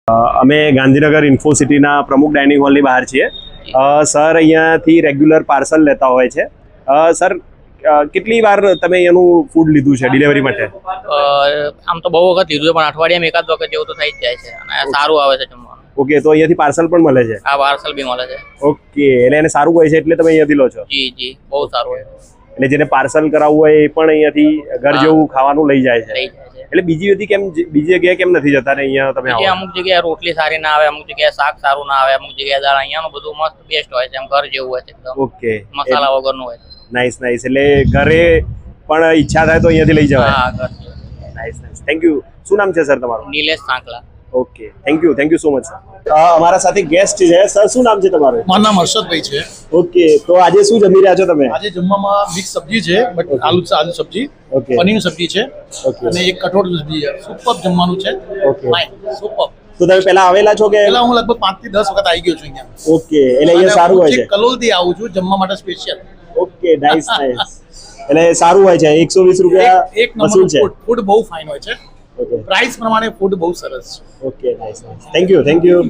અમે ગાંધીનગર ઇન્ફોસિટીના પ્રમુખ ડાઇનિંગ હોલની બહાર છીએ. સર અહીંયાથી રેગ્યુલર પાર્સલ લેતા હોય છે. સર કેટલી વાર તમે અહીંયાનું ફૂડ લીધું છે ડિલિવરી માટે? આમ તો બહુ વખત લીધું છે, પણ અઠવાડિયામાં એકાદ વખત જેવું તો થઈ જ જાય છે અને સારું આવે છે જમવાનું. ઓકે, તો અહીંયાથી પાર્સલ પણ મળે છે? આ પાર્સલ બી મળે છે. ઓકે, એટલે એને સારું હોય છે એટલે તમે અહીંયાથી લો છો? જી જી, બહુ સારું હોય. એટલે જેને પાર્સલ કરાવવું હોય એ પણ અહીંયાથી ઘર જેવું ખાવાનું લઈ જાય છે? લઈ જાય છે. એટલે બીજી જગ્યાએ કેમ નથી જતા ને અહીંયા તમે આવો? અમુક જગ્યાએ રોટલી સારી ના આવે, અમુક જગ્યાએ શાક સારું ના આવે, અમુક જગ્યાએ દાળ. અહીંયાનું બધું મસ્ત બેસ્ટ હોય છે, એમ ઘર જેવું હોય છે એકદમ. ઓકે, મસાલા વગરનું હોય છે. Nice nice. એટલે ઘરે પણ ઈચ્છા થાય તો અહીંયાથી લઈ જવાય? હા, ઘર જેવું. Nice nice, thank you. શું નામ છે સર તમારું? Nilesh Sankla. Okay, thank you so much sir. અમારા સાથે ગેસ્ટ છે. સર શું નામ છે તમારું? મારું નામ હર્ષદભાઈ છે. ઓકે, તો આજે શું જમી રહ્યા છો તમે? આજે જમવામાં મિક્સ સબ્જી છે, બટ આલુ સબ્જી, Okay. પનીર સબ્જી છે Okay. અને એક કઠોળ સબ્જી છે. સુપર જમવાનું છે. Okay. Fine, super. તો તમે પહેલા આવેલા છો કે? પહેલા હું લગભગ 5 થી 10 વખત આવી ગયો છું અહીંયા. ઓકે, એટલે અહીંયા સારું હોય છે? કલોલથી આવું છું જમવા માટે સ્પેશિયલ. Okay, nice nice. એટલે સારું હોય છે. 120 રૂપિયા એક નંબર વસૂલ છે? ફૂડ બહુ ફાઇન હોય છે. ઓકે, પ્રાઇસ પ્રમાણે ફૂડ બહુ સરસ છે. Okay, nice nice. Thank you.